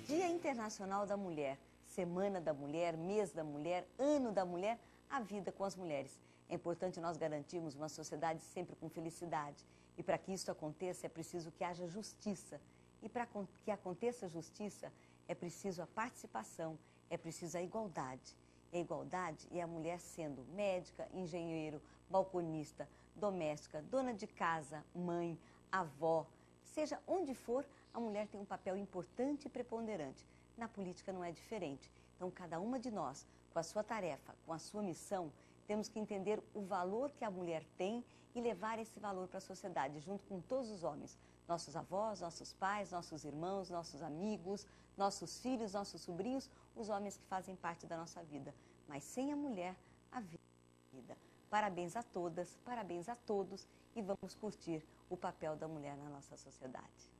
Dia Internacional da Mulher, Semana da Mulher, Mês da Mulher, Ano da Mulher, a vida com as mulheres. É importante nós garantirmos uma sociedade sempre com felicidade. E para que isso aconteça, é preciso que haja justiça. E para que aconteça justiça, é preciso a participação, é preciso a igualdade. E a igualdade é a mulher sendo médica, engenheiro, balconista, doméstica, dona de casa, mãe, avó. Seja onde for, a mulher tem um papel importante e preponderante. Na política não é diferente. Então, cada uma de nós, com a sua tarefa, com a sua missão, temos que entender o valor que a mulher tem e levar esse valor para a sociedade, junto com todos os homens. Nossos avós, nossos pais, nossos irmãos, nossos amigos, nossos filhos, nossos sobrinhos, os homens que fazem parte da nossa vida. Mas sem a mulher, a vida. Parabéns a todas, parabéns a todos e vamos curtir o papel da mulher na nossa sociedade.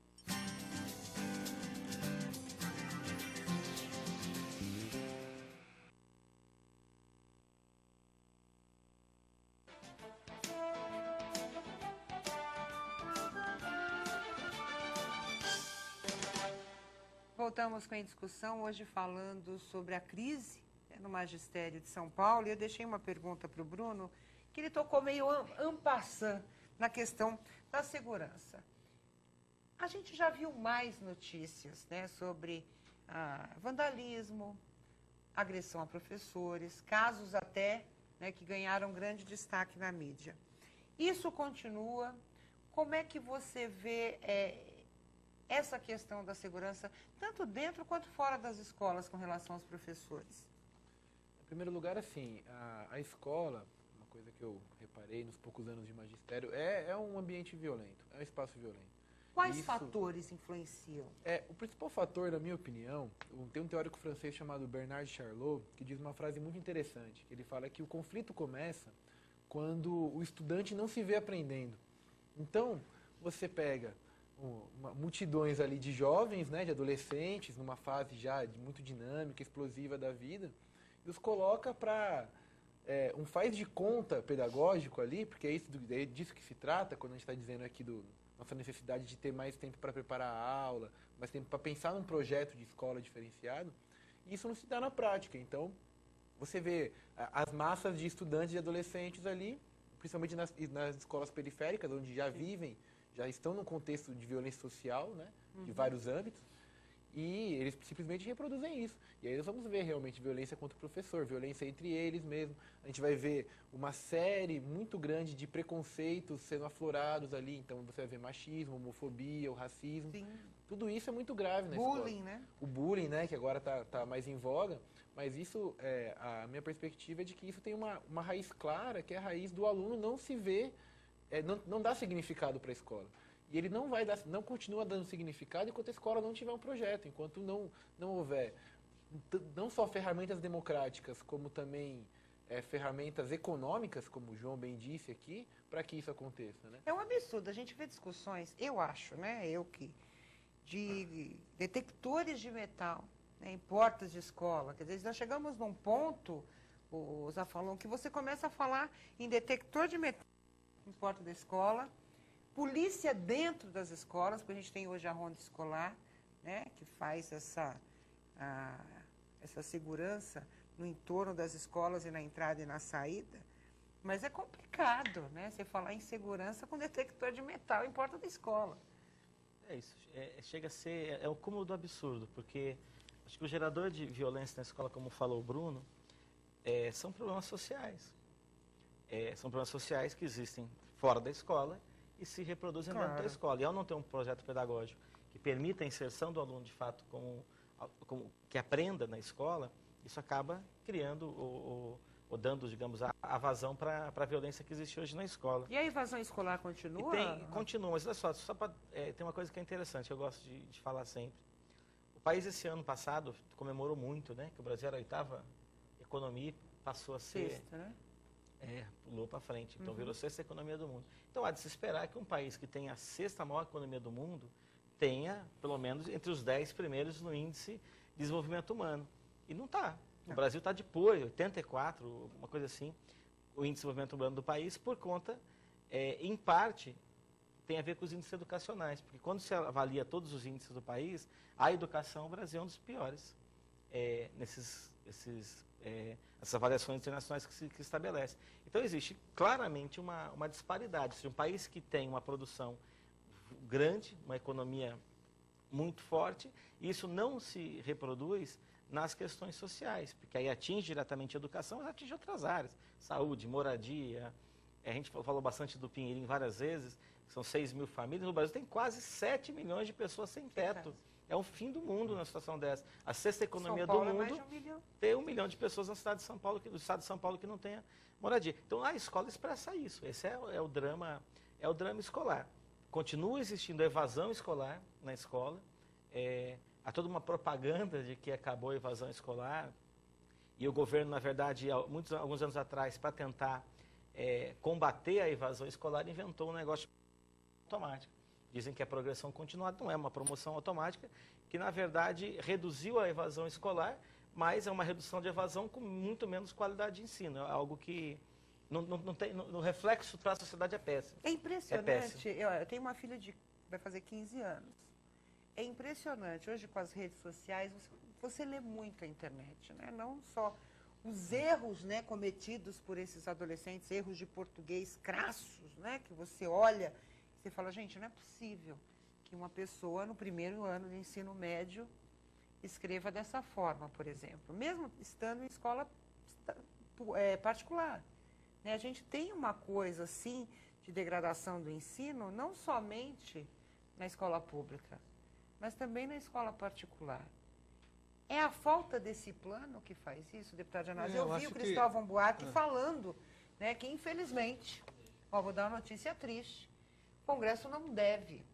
voltamos com a discussão, hoje falando sobre a crise no magistério de São Paulo. E eu deixei uma pergunta para o Bruno, que ele tocou meio en passant na questão da segurança. A gente já viu mais notícias, né, sobre vandalismo, agressão a professores, casos até, né, que ganharam grande destaque na mídia. Isso continua? Como é que você vê essa questão da segurança, tanto dentro quanto fora das escolas, com relação aos professores? Em primeiro lugar, assim, a escola, uma coisa que eu reparei nos poucos anos de magistério, é um ambiente violento, é um espaço violento. Quais fatores influenciam? O principal fator, na minha opinião, tem um teórico francês chamado Bernard Charlot, que diz uma frase muito interessante. Ele fala que o conflito começa quando o estudante não se vê aprendendo. Então, você pega multidões ali de jovens, né, de adolescentes, numa fase já muito dinâmica, explosiva da vida, e os coloca para um faz de conta pedagógico ali, porque é disso que se trata quando a gente está dizendo aqui nossa necessidade de ter mais tempo para preparar a aula, mais tempo para pensar num projeto de escola diferenciado, e isso não se dá na prática. Então, você vê as massas de estudantes e adolescentes ali, principalmente nas escolas periféricas, onde já vivem, já estão num contexto de violência social, né, de vários âmbitos, e eles simplesmente reproduzem isso. E aí nós vamos ver realmente violência contra o professor, violência entre eles mesmo. A gente vai ver uma série muito grande de preconceitos sendo aflorados ali. Então você vai ver machismo, homofobia, o racismo. Sim. Tudo isso é muito grave na escola. Bullying, né? O bullying, né, que agora está mais em voga. Mas isso, a minha perspectiva é de que isso tem uma raiz clara, que é a raiz do aluno não se ver, não dá significado para a escola. E ele não continua dando significado enquanto a escola não tiver um projeto, enquanto não houver não só ferramentas democráticas, como também ferramentas econômicas, como o João bem disse aqui, para que isso aconteça, né? É um absurdo. A gente vê discussões, eu acho, né, de detectores de metal, né, em portas de escola. Quer dizer, nós chegamos num ponto, o Zá falou, que você começa a falar em detector de metal em porta da escola, polícia dentro das escolas, porque a gente tem hoje a ronda escolar, né, que faz essa segurança no entorno das escolas e na entrada e na saída. Mas é complicado, né, você falar em segurança com detector de metal em porta da escola. É isso, chega a ser, o cúmulo do absurdo, porque acho que o gerador de violência na escola, como falou o Bruno, são problemas sociais. São problemas sociais que existem fora da escola e se reproduzem dentro da escola. E ao não ter um projeto pedagógico que permita a inserção do aluno, de fato, que aprenda na escola, isso acaba criando ou dando, digamos, a vazão para a violência que existe hoje na escola. E a evasão escolar continua? Continua, mas olha só tem uma coisa que é interessante, eu gosto de falar sempre. O país, esse ano passado, comemorou muito, né, que o Brasil era a 8ª economia, passou a ser... Sexta, né? Pulou para frente. Então, virou a 6ª economia do mundo. Então, há de se esperar que um país que tenha a 6ª maior economia do mundo tenha, pelo menos, entre os 10 primeiros no índice de desenvolvimento humano. E não está. O Brasil está depois, 84, uma coisa assim, o índice de desenvolvimento humano do país, por conta, em parte, tem a ver com os índices educacionais. Porque quando se avalia todos os índices do país, a educação, o Brasil é um dos piores essas avaliações internacionais que se estabelecem. Então, existe claramente uma disparidade. Ou seja, um país que tem uma produção grande, uma economia muito forte, e isso não se reproduz nas questões sociais, porque aí atinge diretamente a educação, mas atinge outras áreas. Saúde, moradia. A gente falou bastante do Pinheirinho várias vezes, são 6 mil famílias. No Brasil tem quase 7 milhões de pessoas sem teto. É um fim do mundo numa situação dessa. A 6ª economia do mundo mais de 1 milhão. Tem 1 milhão de pessoas na cidade de São Paulo, no estado de São Paulo, que não tenha moradia. Então a escola expressa isso. Esse é o drama escolar. Continua existindo evasão escolar na escola. Há toda uma propaganda de que acabou a evasão escolar. E o governo, na verdade, alguns anos atrás, para tentar combater a evasão escolar, inventou um negócio automático. Dizem que a progressão continuada não é uma promoção automática, que na verdade reduziu a evasão escolar, mas é uma redução de evasão com muito menos qualidade de ensino. É algo que não tem, no reflexo para a sociedade é péssimo. É impressionante. Eu tenho uma filha vai fazer 15 anos. é impressionante. Hoje, com as redes sociais, você lê muito a internet, né? Não só os erros, né, cometidos por esses adolescentes, erros de português crassos, né? Que você olha e você fala, gente, não é possível que uma pessoa no primeiro ano de ensino médio escreva dessa forma, por exemplo. Mesmo estando em escola particular. Né? A gente tem uma coisa, assim, de degradação do ensino, não somente na escola pública, mas também na escola particular. É a falta desse plano que faz isso, deputado Janazzi? Eu vi o Cristóvão Buarque falando, né, que infelizmente, vou dar uma notícia triste, o Congresso não deve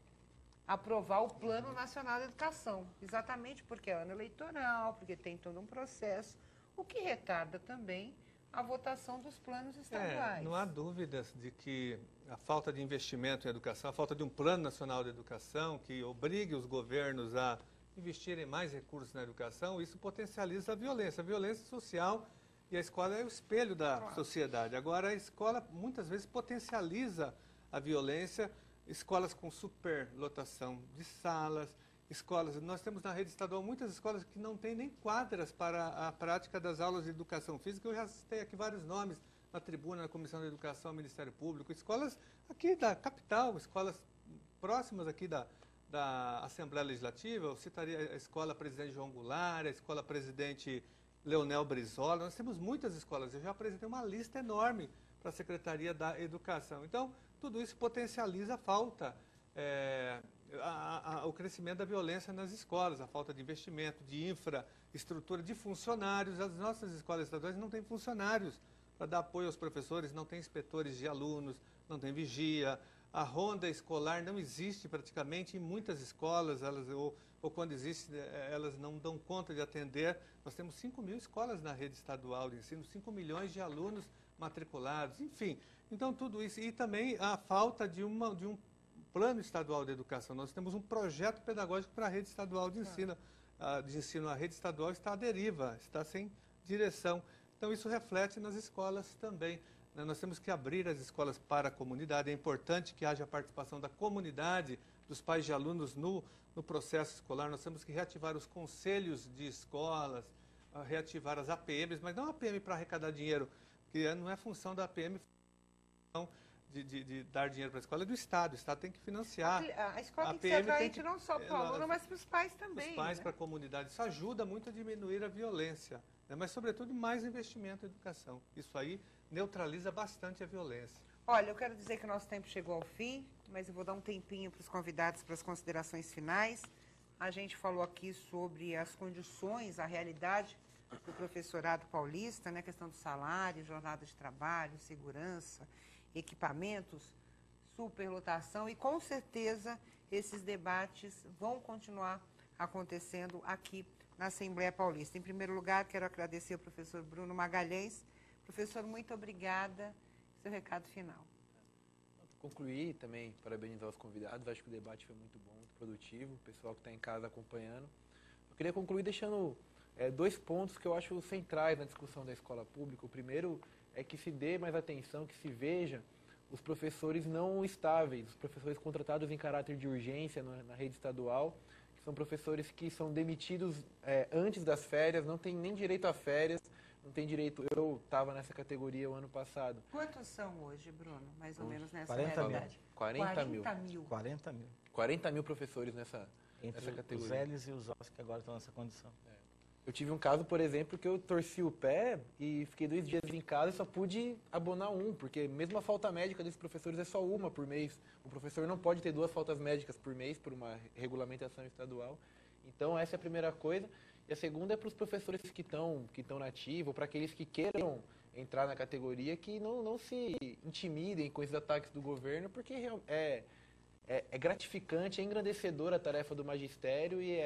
aprovar o Plano Nacional de Educação, exatamente porque é ano eleitoral, porque tem todo um processo, o que retarda também a votação dos planos estaduais. Não há dúvidas de que a falta de investimento em educação, a falta de um Plano Nacional de Educação que obrigue os governos a investirem mais recursos na educação, isso potencializa a violência social, e a escola é o espelho da sociedade. Agora, a escola muitas vezes potencializa a violência, escolas com superlotação de salas, nós temos na rede estadual muitas escolas que não têm nem quadras para a prática das aulas de educação física. Eu já citei aqui vários nomes na tribuna, na Comissão de Educação, Ministério Público, escolas aqui da capital, escolas próximas aqui da Assembleia Legislativa. Eu citaria a Escola Presidente João Goulart, a Escola Presidente Leonel Brizola. Nós temos muitas escolas, eu já apresentei uma lista enorme para a Secretaria da Educação. Então, tudo isso potencializa a falta, o crescimento da violência nas escolas, a falta de investimento, de infraestrutura, de funcionários. As nossas escolas estaduais não têm funcionários para dar apoio aos professores, não tem inspetores de alunos, não tem vigia. A ronda escolar não existe praticamente em muitas escolas, ou quando existe, elas não dão conta de atender. Nós temos 5.000 escolas na rede estadual de ensino, 5 milhões de alunos matriculados, enfim. Então, tudo isso. E também a falta de um plano estadual de educação. Nós temos um projeto pedagógico para a rede estadual de ensino. A rede estadual está à deriva, está sem direção. Então, isso reflete nas escolas também. Nós temos que abrir as escolas para a comunidade. É importante que haja a participação da comunidade, dos pais de alunos no processo escolar. Nós temos que reativar os conselhos de escolas, reativar as APMs, mas não a APM para arrecadar dinheiro, que não é função da APM de dar dinheiro para a escola, é do Estado. O Estado tem que financiar. A escola tem que ser atraente não só para o aluno, mas para os pais também. Os pais, para a comunidade. Isso ajuda muito a diminuir a violência, né? Mas, sobretudo, mais investimento em educação. Isso aí neutraliza bastante a violência. Olha, eu quero dizer que o nosso tempo chegou ao fim, mas eu vou dar um tempinho para os convidados para as considerações finais. A gente falou aqui sobre as condições, a realidade do professorado paulista, né? A questão do salário, jornada de trabalho, segurança, equipamentos, superlotação, e com certeza esses debates vão continuar acontecendo aqui na Assembleia Paulista. Em primeiro lugar, quero agradecer ao professor Bruno Magalhães. Professor, muito obrigada. Seu recado final. Concluir também, parabenizar os convidados. Acho que o debate foi muito bom, muito produtivo. O pessoal que está em casa acompanhando. Eu queria concluir deixando 2 pontos que eu acho centrais na discussão da escola pública. O primeiro é que se dê mais atenção, que se veja os professores não estáveis, os professores contratados em caráter de urgência na rede estadual, que são professores que são demitidos antes das férias, não tem nem direito a férias, não tem direito. Eu estava nessa categoria o ano passado. Quantos são hoje, Bruno? Mais ou menos nessa 40 realidade? 40 mil. 40 mil. 40 mil professores nessa categoria. Os L's e os Os que agora estão nessa condição. Eu tive um caso, por exemplo, que eu torci o pé e fiquei 2 dias em casa e só pude abonar 1, porque mesmo a falta médica desses professores é só 1 por mês. O professor não pode ter 2 faltas médicas por mês por uma regulamentação estadual. Então, essa é a primeira coisa. E a segunda é para os professores que estão na ativa, ou para aqueles que queiram entrar na categoria, que não se intimidem com esses ataques do governo, porque é gratificante, é engrandecedora a tarefa do magistério e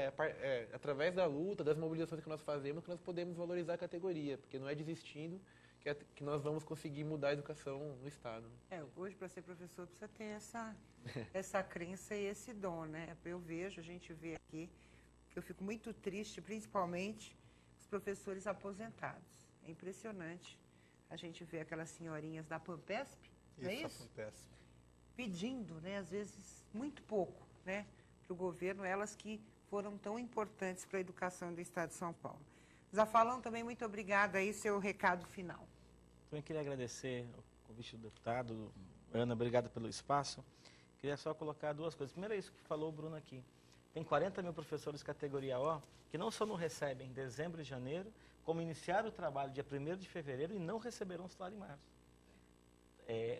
através da luta, das mobilizações que nós fazemos, que nós podemos valorizar a categoria, porque não é desistindo que nós vamos conseguir mudar a educação no Estado. Hoje, para ser professor, precisa ter essa crença e esse dom, né? A gente vê aqui, que eu fico muito triste, principalmente os professores aposentados. É impressionante a gente vê aquelas senhorinhas da Pampesp, não é isso? A Pampesp. Pedindo, né, às vezes, muito pouco, né, para o governo, elas que foram tão importantes para a educação do Estado de São Paulo. Zafalão, também muito obrigada aí, seu recado final. Também queria agradecer o convite do deputado. Ana, obrigado pelo espaço. Queria só colocar duas coisas. Primeiro é isso que falou o Bruno aqui. Tem 40 mil professores categoria O que não só não recebem em dezembro e janeiro, como iniciaram o trabalho dia 1º de fevereiro e não receberão o salário em março.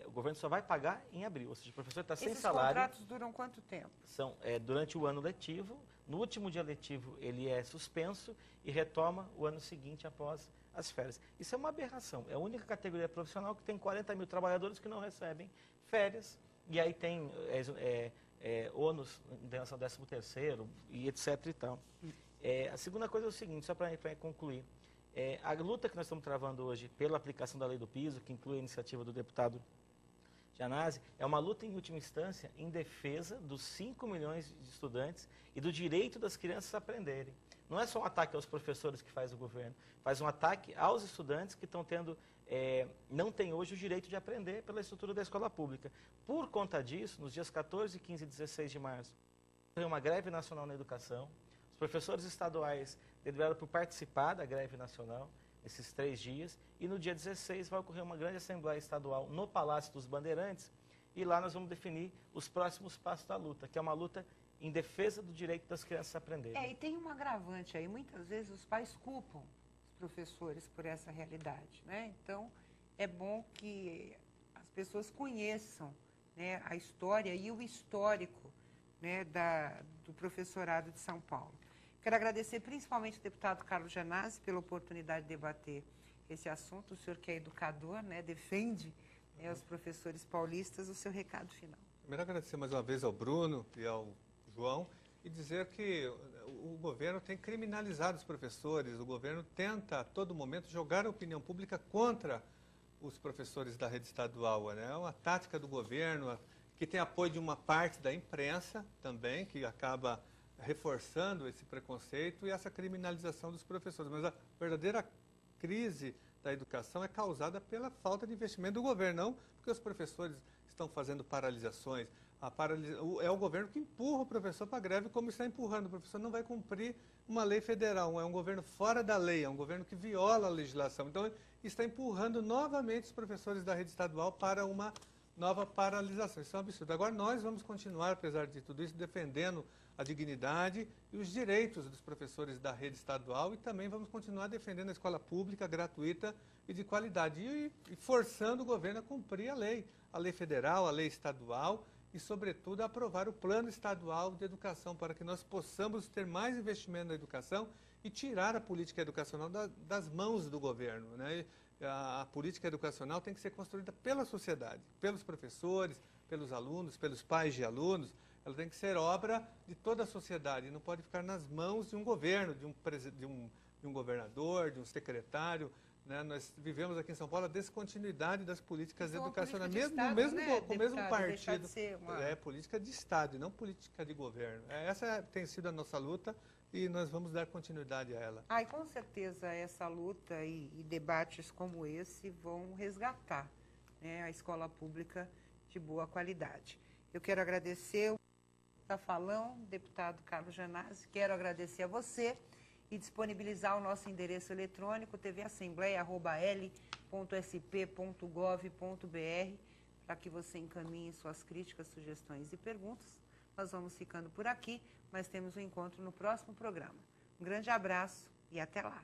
O governo só vai pagar em abril, ou seja, o professor está sem salário. Esses contratos duram quanto tempo? São durante o ano letivo. No último dia letivo ele é suspenso e retoma o ano seguinte após as férias. Isso é uma aberração. É a única categoria profissional que tem 40 mil trabalhadores que não recebem férias. E aí tem ônus em relação ao 13º e etc. e tal. A segunda coisa é o seguinte, só para concluir. A luta que nós estamos travando hoje pela aplicação da lei do piso, que inclui a iniciativa do deputado Janazzi, é uma luta em última instância em defesa dos 5 milhões de estudantes e do direito das crianças a aprenderem. Não é só um ataque aos professores que faz o governo, faz um ataque aos estudantes que estão tendo, não têm hoje o direito de aprender pela estrutura da escola pública. Por conta disso, nos dias 14, 15 e 16 de março, tem uma greve nacional na educação. Os professores estaduais deliberaram por participar da greve nacional esses 3 dias, e no dia 16 vai ocorrer uma grande assembleia estadual no Palácio dos Bandeirantes, e lá nós vamos definir os próximos passos da luta, que é uma luta em defesa do direito das crianças a aprenderem. E tem um agravante aí, muitas vezes os pais culpam os professores por essa realidade, né? Então, é bom que as pessoas conheçam, né, a história e o histórico, né, do professorado de São Paulo. Quero agradecer principalmente ao deputado Carlos Janazzi pela oportunidade de debater esse assunto. O senhor que é educador, né, defende, né, os professores paulistas. O seu recado final. Primeiro, agradecer mais uma vez ao Bruno e ao João e dizer que o governo tem criminalizado os professores. O governo tenta, a todo momento, jogar a opinião pública contra os professores da rede estadual. Né? É uma tática do governo que tem apoio de uma parte da imprensa também, que acaba reforçando esse preconceito e essa criminalização dos professores. Mas a verdadeira crise da educação é causada pela falta de investimento do governo, não porque os professores estão fazendo paralisações. É o governo que empurra o professor para a greve, como está empurrando. O professor não vai cumprir uma lei federal, é um governo fora da lei, é um governo que viola a legislação. Então, está empurrando novamente os professores da rede estadual para uma nova paralisação. Isso é um absurdo. Agora, nós vamos continuar, apesar de tudo isso, defendendo a dignidade e os direitos dos professores da rede estadual e também vamos continuar defendendo a escola pública, gratuita e de qualidade e forçando o governo a cumprir a lei federal, a lei estadual e, sobretudo, a aprovar o plano estadual de educação para que nós possamos ter mais investimento na educação e tirar a política educacional das mãos do governo, né? A política educacional tem que ser construída pela sociedade, pelos professores, pelos alunos, pelos pais de alunos. Ela tem que ser obra de toda a sociedade, não pode ficar nas mãos de um governo, de um governador, de um secretário. Né? Nós vivemos aqui em São Paulo a descontinuidade das políticas educacionais, com o mesmo partido. É política de Estado e não política de governo. Essa tem sido a nossa luta e nós vamos dar continuidade a ela. E com certeza essa luta e debates como esse vão resgatar, né, a escola pública de boa qualidade. Eu quero agradecer o Zafalão, deputado Carlos Janazzi, quero agradecer a você e disponibilizar o nosso endereço eletrônico tvassembleia@l.sp.gov.br para que você encaminhe suas críticas, sugestões e perguntas. Nós vamos ficando por aqui, mas temos um encontro no próximo programa. Um grande abraço e até lá.